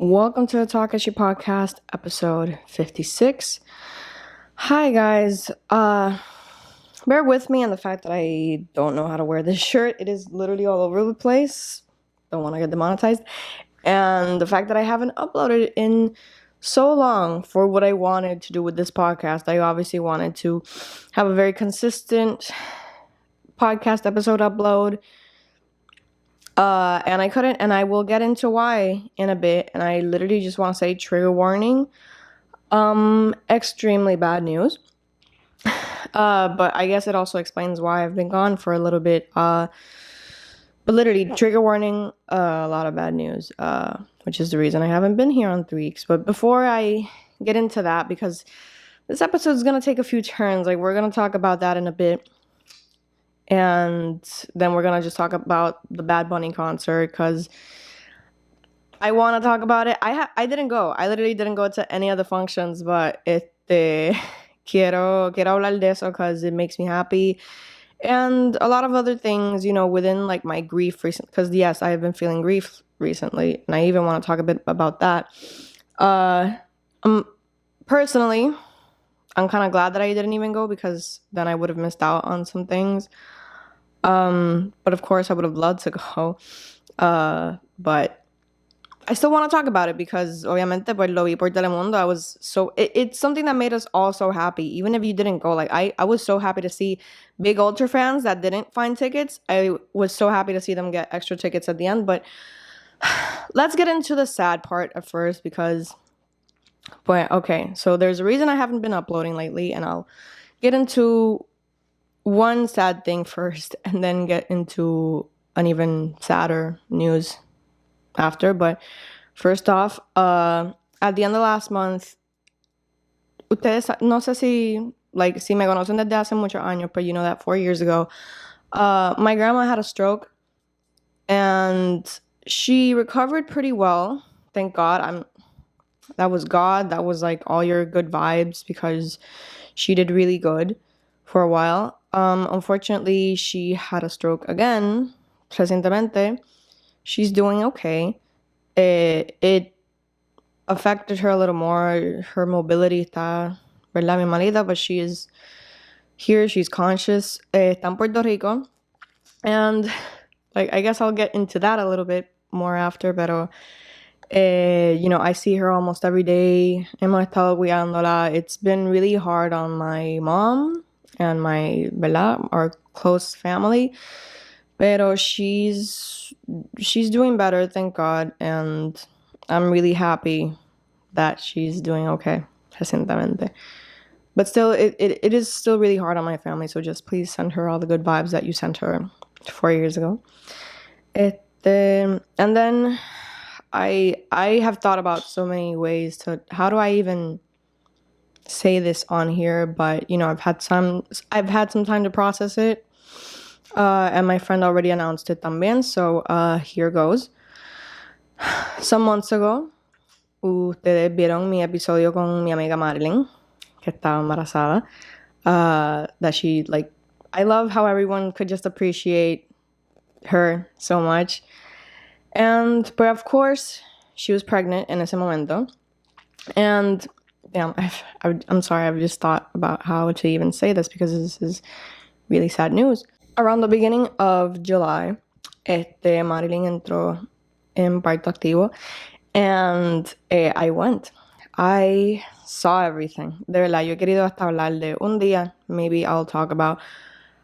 Welcome to the TALKESHI podcast, episode 56. Hi guys. Bear with me on the fact that I don't know how to wear this shirt. It is literally all over the place. Don't want to get demonetized. And the fact that I haven't uploaded in so long for what I wanted to do with this podcast. I obviously wanted to have a very consistent podcast episode upload. And I couldn't, and I will get into why in a bit. And I literally just want to say trigger warning. Extremely bad news. But I guess it also explains why I've been gone for a little bit. But literally, trigger warning, a lot of bad news, which is the reason I haven't been here on 3 weeks. But before I get into that, because this episode is going to take a few turns, like we're going to talk about that in a bit. And then we're going to just talk about the Bad Bunny concert because I want to talk about it. I didn't go. I literally didn't go to any of the functions, but quiero hablar de eso because it makes me happy. And a lot of other things, within like my grief recently, because yes, I have been feeling grief recently, and I even want to talk a bit about that. Personally, I'm kind of glad that I didn't even go because then I would have missed out on some things. But of course I would have loved to go. But I still want to talk about it because obviamente pues lo vi por Telemundo. I was so it's something that made us all so happy. Even if you didn't go, like I was so happy to see big ultra fans that didn't find tickets. I was so happy to see them get extra tickets at the end. But let's get into the sad part at first because okay, so there's a reason I haven't been uploading lately, and I'll get into one sad thing first and then get into an even sadder news after. But first off, at the end of last month, ustedes no sé si me conocen desde hace muchos años, but you know that 4 years ago, my grandma had a stroke and she recovered pretty well. Thank God. That was God. That was like all your good vibes because she did really good for a while. Unfortunately, she had a stroke again recientemente. She's doing okay. It affected her a little more. Her mobility está, ¿verdad? Mi malita, but she is here. She's conscious. Está en Puerto Rico. And I guess I'll get into that a little bit more after, pero I see her almost every day. Hemos estado cuidándola. It's been really hard on my mom and ¿verdad? Our close family. Pero she's doing better, thank God. And I'm really happy that she's doing okay, recientemente. But still, it is still really hard on my family. So just please send her all the good vibes that you sent her 4 years ago. And then I have thought about so many ways to how do I even say this on here, but I've had some time to process it, and my friend already announced it también, so here goes. Some months ago, ustedes vieron mi episodio con mi amiga Marilyn, que estaba embarazada, that she I love how everyone could just appreciate her so much. But of course, she was pregnant in ese momento. And damn, I'm sorry, I've just thought about how to even say this because this is really sad news. Around the beginning of July, Marilyn entró en parto activo, and I went. I saw everything. De verdad, yo he querido hasta hablar de un día. Maybe I'll talk about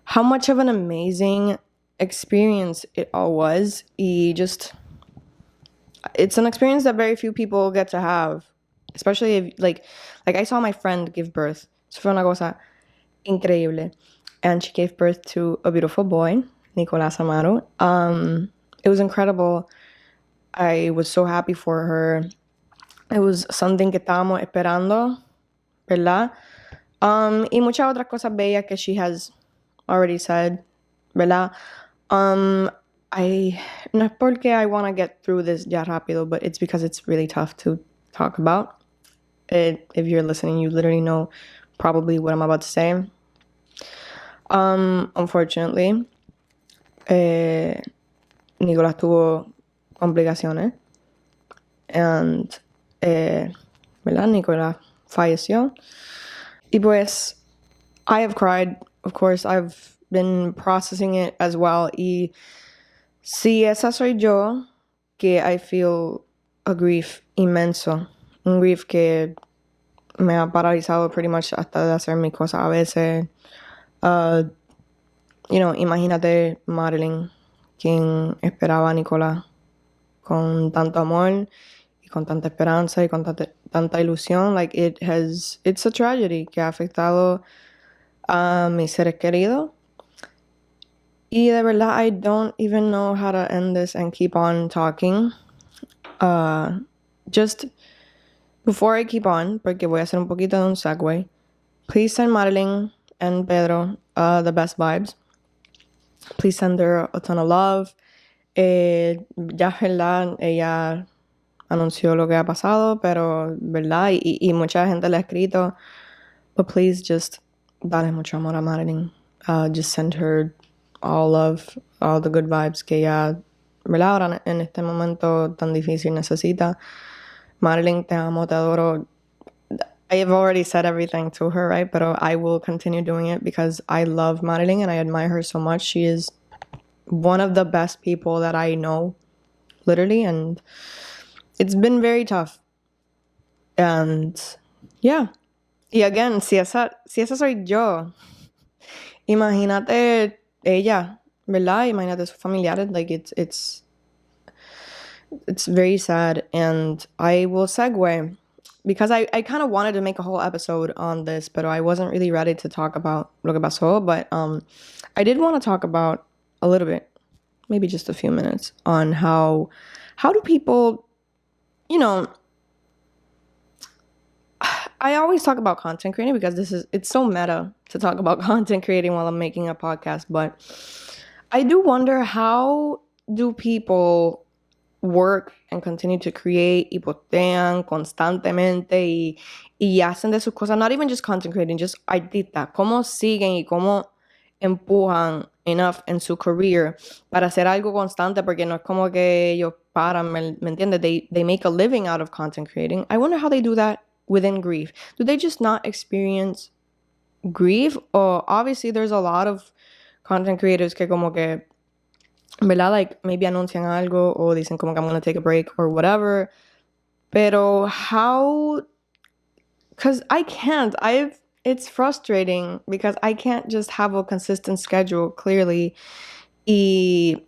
how much of an amazing experience it all was. It's an experience that very few people get to have, especially if like I saw my friend give birth. Eso fue una cosa increíble, and she gave birth to a beautiful boy, Nicolás Amaro. It was incredible. I was so happy for her. It was something que estábamos esperando, ¿verdad? Y muchas otras cosas bellas que she has already said, ¿verdad? No es porque I want to get through this ya rápido, but it's because it's really tough to talk about. If you're listening, you literally know probably what I'm about to say. Unfortunately, Nicolás tuvo complicaciones. and, ¿verdad? Nicola falleció. Y pues, I have cried, of course. I've been processing it as well. Y si esa soy yo, que I feel a grief inmenso. Un grief que me ha paralizado pretty much hasta de hacer mis cosas a veces. Imagínate Marilyn, quien esperaba a Nicolás con tanto amor y con tanta esperanza y con tanta ilusión. Like, it's a tragedy que ha afectado a mis seres queridos. Y de verdad, I don't even know how to end this and keep on talking. Just before I keep on, porque voy a hacer un poquito de un segue, please send Marilyn and Pedro the best vibes. Please send her a ton of love. Ya, ¿verdad? Ella anunció lo que ha pasado, pero, ¿verdad? Y mucha gente le ha escrito. But please just dale mucho amor a Marilyn. Just send her all love, all the good vibes que ella, ¿verdad? Ahora en este momento tan difícil necesita. Marilyn, te amo, te adoro. I have already said everything to her, right? But I will continue doing it because I love Marilyn and I admire her so much. She is one of the best people that I know, literally, and it's been very tough. And yeah. Y again, si esa soy yo, imagínate ella, ¿verdad? Imagínate sus familiares. Like, it's very sad. And I will segue because I kind of wanted to make a whole episode on this, but I wasn't really ready to talk about lo que pasó. But I did want to talk about a little bit, maybe just a few minutes, on how do people, I always talk about content creating because it's so meta to talk about content creating while I'm making a podcast, but I do wonder, how do people work and continue to create y postean constantemente y hacen de sus cosas, not even just content creating, just artistas, cómo siguen y cómo empujan enough en su career para hacer algo constante, porque no es como que ellos paran, ¿me entiendes? They make a living out of content creating. I wonder how they do that within grief. Do they just not experience grief? Or obviously there's a lot of content creators que como que, ¿verdad? Like, maybe anuncian algo o dicen como que I'm gonna take a break or whatever. Pero how? Because it's frustrating because I can't just have a consistent schedule, clearly, y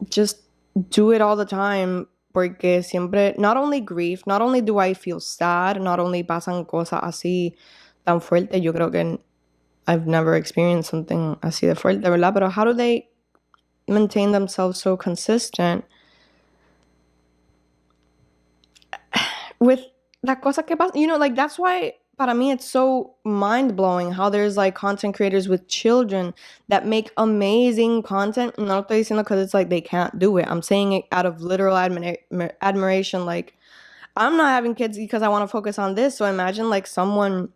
just do it all the time, porque siempre, not only grief, not only do I feel sad, not only pasan cosas así tan fuertes, yo creo que I've never experienced something así de fuerte, ¿verdad? Pero how do they maintain themselves so consistent with las cosas que pasan? Like, that's why, para mí, it's so mind-blowing how there's, like, content creators with children that make amazing content. No lo estoy diciendo because it's like they can't do it. I'm saying it out of literal admiration. Like, I'm not having kids because I want to focus on this. So imagine, like, someone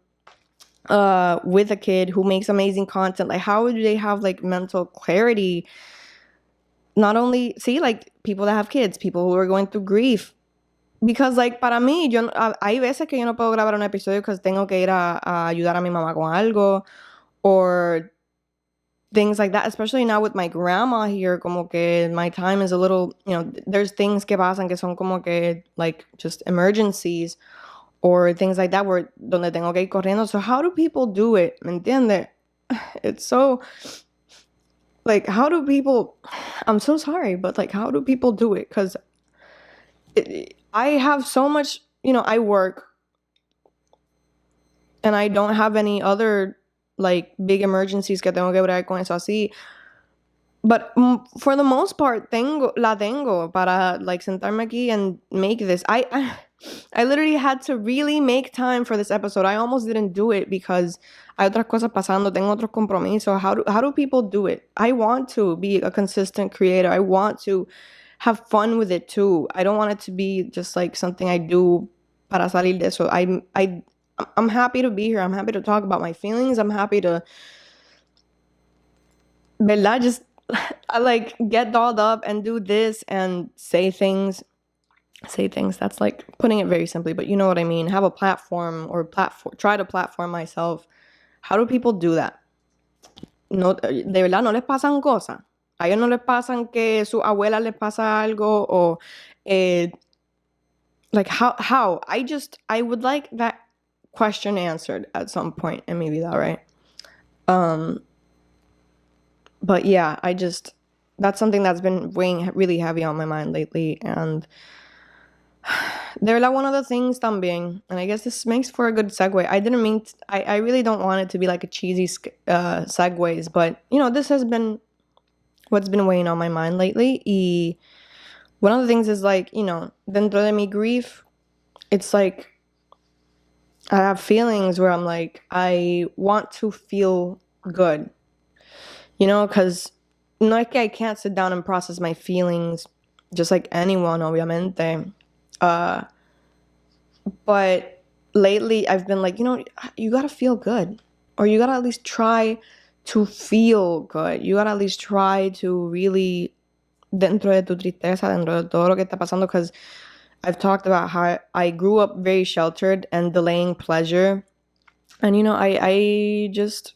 with a kid who makes amazing content. Like, how do they have, like, mental clarity? Not only, see, like, people that have kids, people who are going through grief. Because, like, para mí, hay veces que yo no puedo grabar un episodio because tengo que ir a ayudar a mi mamá con algo, or things like that, especially now with my grandma here, como que my time is a little, there's things que pasan que son como que, like, just emergencies, or things like that, where donde tengo que ir corriendo. So how do people do it? ¿Me entiende? It's so, like, how do people, I'm so sorry, but, like, how do people do it? Because I have so much, I work and I don't have any other, like, big emergencies que tengo que bregar con eso así. But for the most part, la tengo para, like, sentarme aquí and make this. I literally had to really make time for this episode. I almost didn't do it because hay otras cosas pasando, tengo otros compromisos. How do people do it? I want to be a consistent creator. I want to have fun with it too. I don't want it to be just, like, something I do para salir de eso. I'm happy to be here. I'm happy to talk about my feelings. I'm happy to, ¿verdad? Just, I, like, get dolled up and do this and say things. say things. That's like putting it very simply, but you know what I mean. Have a platform or try to platform myself. How do people do that? No, de verdad no les pasan cosas. A ellos no les pasan que su abuela les pasa algo o like how I would like that question answered at some point in mi vida, right? But yeah, that's something that's been weighing really heavy on my mind lately. And there are one of the things también, and I guess this makes for a good segue. I didn't mean I really don't want it to be like a cheesy segues, but you know, this has been what's been weighing on my mind lately. Y one of the things is like, you know, dentro de mi grief, it's like I have feelings where I'm like, I want to feel good, you know, because no es que I can't sit down and process my feelings just like anyone, obviamente. But lately I've been like, you know, you gotta feel good, or you gotta at least try to feel good. You gotta at least try to really, dentro de tu tristeza, dentro de todo lo que está pasando, because I've talked about how I grew up very sheltered and delaying pleasure. And, you know, I just,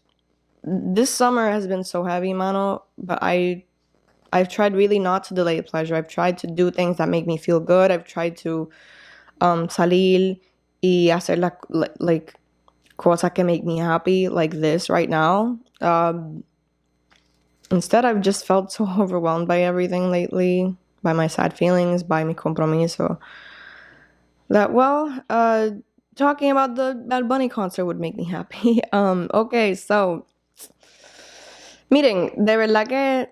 this summer has been so heavy, mano, but I've tried really not to delay pleasure. I've tried to do things that make me feel good. I've tried to salir y hacer like cosas que make me happy, like this right now. Instead, I've just felt so overwhelmed by everything lately, by my sad feelings, by mi compromiso. That, talking about the Bad Bunny concert would make me happy. Okay, so, miren, de verdad que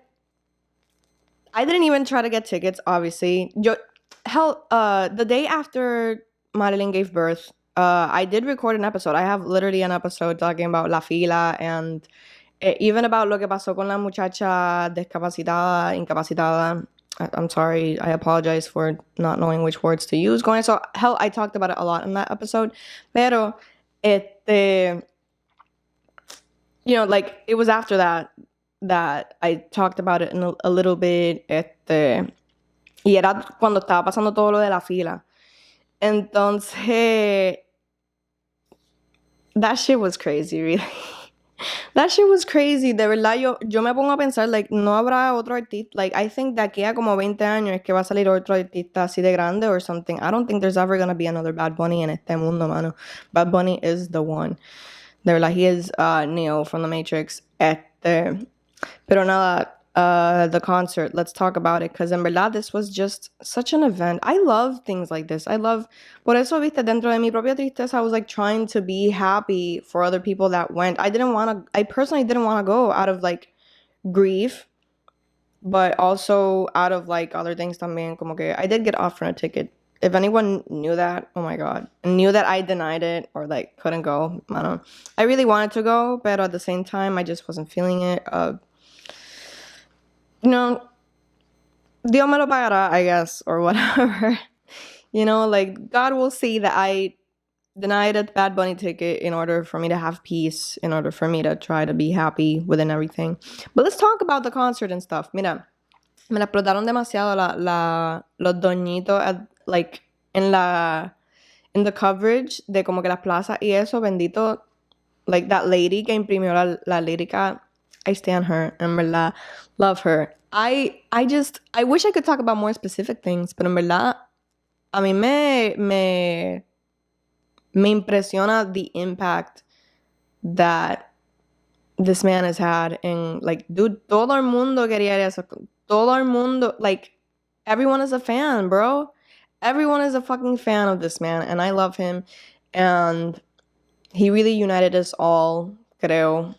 I didn't even try to get tickets, obviously. The day after Marilyn gave birth, I did record an episode. I have literally an episode talking about la fila and even about lo que pasó con la muchacha incapacitada. I'm sorry. I apologize for not knowing which words to use. So, I talked about it a lot in that episode. Pero, you know, like, it was after that I talked about it in a little bit. Y era cuando estaba pasando todo lo de la fila. Entonces, that shit was crazy, really. That shit was crazy. De verdad, yo me pongo a pensar, like, no habrá otro artista. Like, I think de aquí a como 20 años es que va a salir otro artista así de grande or something. I don't think there's ever gonna be another Bad Bunny en este mundo, mano. Bad Bunny is the one. De verdad, he is Neo from the Matrix. Pero nada, the concert, let's talk about it, because en verdad this was just such an event. I love things like this. Por eso, viste, dentro de mi propia tristeza, I was like trying to be happy for other people that went. I personally didn't want to go out of like grief, but also out of like other things también, como que I did get offered a ticket. If anyone knew that, oh my God, and knew that I denied it or like couldn't go, I really wanted to go, but at the same time, I just wasn't feeling it. You know, Dios me lo pagará, I guess, or whatever. You know, like, God will see that I denied a Bad Bunny ticket in order for me to have peace, in order for me to try to be happy within everything. But let's talk about the concert and stuff. Mira, me la explotaron demasiado los doñitos, like, in the coverage de como que las plazas y eso, bendito. Like, that lady que imprimió la lírica, I stand her, en verdad, love her. I wish I could talk about more specific things, pero en verdad, a mí me impresiona the impact that this man has had. And like, dude, todo el mundo quería eso. Todo el mundo, like, everyone is a fan, bro. Everyone is a fucking fan of this man, and I love him. And he really united us all, creo,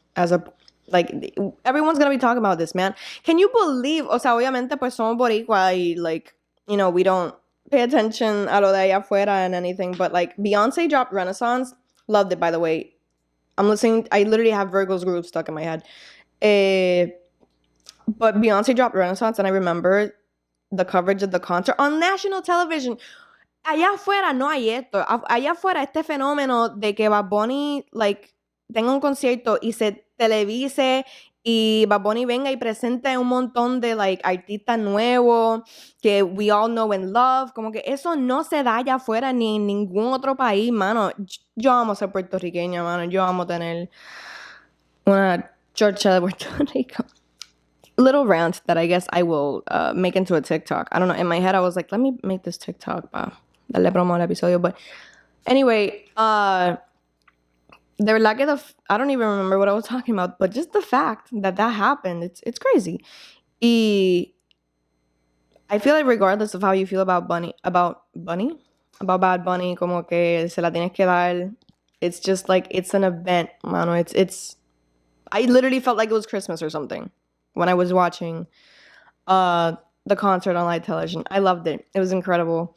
like, everyone's gonna be talking about this, man. Can you believe? O sea, obviamente, pues somos boricua y, like, you know, we don't pay attention a lo de allá afuera and anything, but, like, Beyonce dropped Renaissance. Loved it, by the way. I literally have Virgo's Groove stuck in my head. But Beyonce dropped Renaissance, and I remember the coverage of the concert on national television. Allá afuera no hay esto. Allá afuera este fenómeno de que Bad Bunny, like, tenga un concierto y se televise y Bad Bunny venga y presente un montón de like artistas nuevos que we all know and love, como que eso no se da allá afuera ni en ningún otro país, mano. Yo amo ser puertorriqueña, mano. Yo amo tener una chorcha de Puerto Rico. Little rant that I guess I will make into a TikTok. I don't know. In my head, I was like, let me make this TikTok para darle promo al episodio. But anyway, de verdad que I don't even remember what I was talking about, but just the fact that happened, it's crazy. Y I feel like regardless of how you feel about Bad Bunny, como que se la tienes que dar. It's just like, it's an event, mano. It's I literally felt like it was Christmas or something when I was watching the concert on live television. I loved it. It was incredible.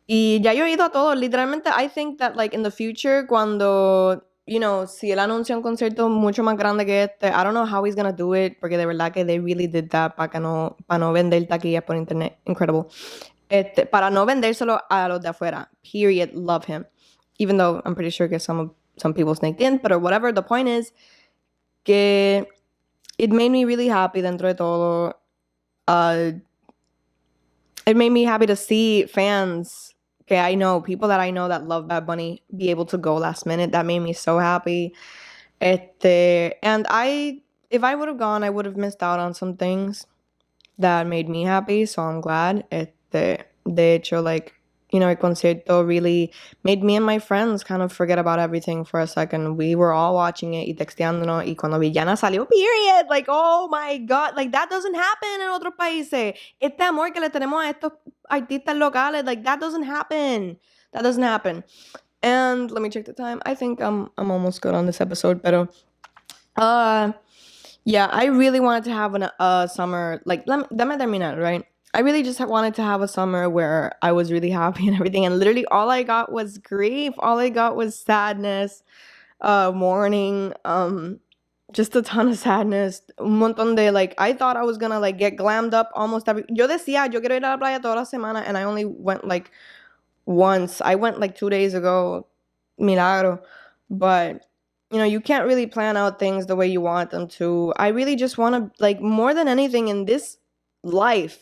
Y ya yo he ido a todo. Literalmente, I think that like in the future, cuando, you know, si él anuncia un concierto mucho más grande que este, I don't know how he's gonna do it, porque de verdad que they really did that para no vender taquillas por internet. Incredible. Para no vendérselo a los de afuera. Period. Love him. Even though I'm pretty sure que some people snaked in, but whatever. The point is que it made me really happy dentro de todo. It made me happy to see fans que I know, people that I know that love Bad Bunny, be able to go last minute. That made me so happy. And if I would have gone, I would have missed out on some things that made me happy. So I'm glad. De hecho, like, you know, el concierto really made me and my friends kind of forget about everything for a second. We were all watching it y texteándonos. Y cuando Villana salió, period. Like, oh my God. Like, that doesn't happen in otros países. Este amor que le tenemos a estos artistas locales, like, that doesn't happen. That doesn't happen. And let me check the time. I think I'm almost good on this episode. Pero, yeah, I really wanted to have a summer. Like, déjame terminar, right? I really just wanted to have a summer where I was really happy and everything. And literally all I got was grief. All I got was sadness, mourning, just a ton of sadness. Un montón de, like, I thought I was gonna, like, get glammed up almost every... Yo decía, yo quiero ir a la playa toda la semana, and I only went, like, once. I went, like, 2 days ago. Milagro. But... you know, you can't really plan out things the way you want them to. I really just want to, like, more than anything in this life,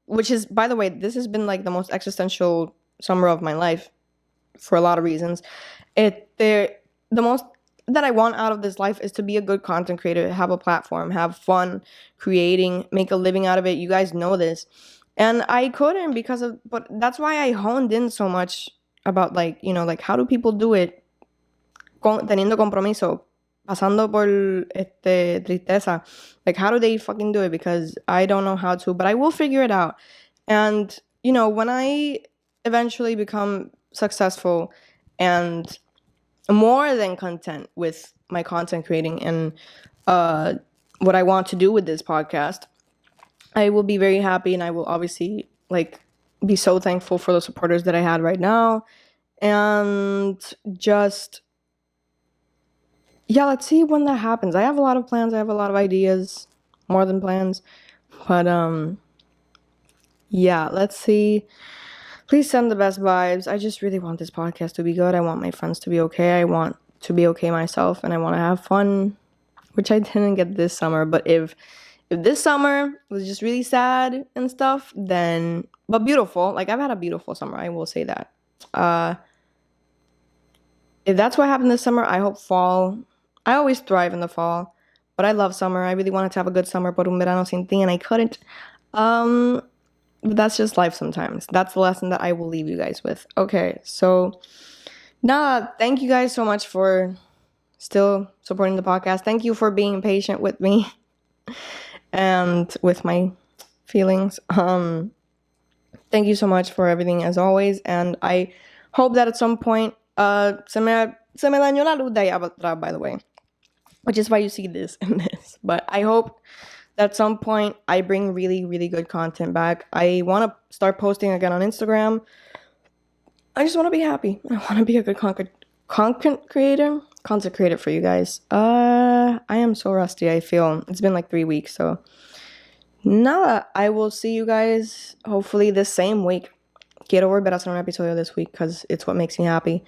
which is, by the way, this has been like the most existential summer of my life for a lot of reasons. The most that I want out of this life is to be a good content creator, have a platform, have fun creating, make a living out of it. You guys know this. And I couldn't but that's why I honed in so much about, like, you know, like, how do people do it teniendo compromiso, pasando por tristeza. Like, how do they fucking do it? Because I don't know how to, but I will figure it out. And, you know, when I eventually become successful and more than content with my content creating and what I want to do with this podcast, I will be very happy, and I will obviously, like, be so thankful for the supporters that I had right now. And just... yeah, let's see when that happens. I have a lot of plans. I have a lot of ideas, more than plans. But, yeah, let's see. Please send the best vibes. I just really want this podcast to be good. I want my friends to be okay. I want to be okay myself, and I want to have fun, which I didn't get this summer. But if this summer was just really sad and stuff, then... but beautiful. Like, I've had a beautiful summer. I will say that. If that's what happened this summer, I hope fall... I always thrive in the fall, but I love summer. I really wanted to have a good summer, por un verano sin ti, and I couldn't. But that's just life sometimes. That's the lesson that I will leave you guys with. Okay, so thank you guys so much for still supporting the podcast. Thank you for being patient with me and with my feelings. Thank you so much for everything as always, and I hope that at some point se me dañó la luz de allá atrás, by the way, which is why you see this and this. But I hope that at some point I bring really, really good content back. I want to start posting again on Instagram. I just want to be happy. I want to be a good content creator for you guys. I am so rusty, I feel. It's been like 3 weeks, so nada. I will see you guys hopefully this same week. Quiero volver a hacer un episodio this week because it's what makes me happy.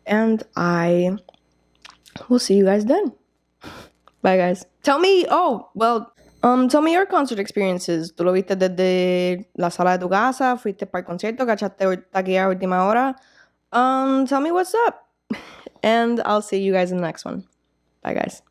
And I will see you guys then. Bye, guys. Tell me, tell me your concert experiences. ¿Tú lo viste desde la sala de tu casa? ¿Fuiste para el concierto? ¿Cachaste taquilla a última hora? Tell me what's up. And I'll see you guys in the next one. Bye, guys.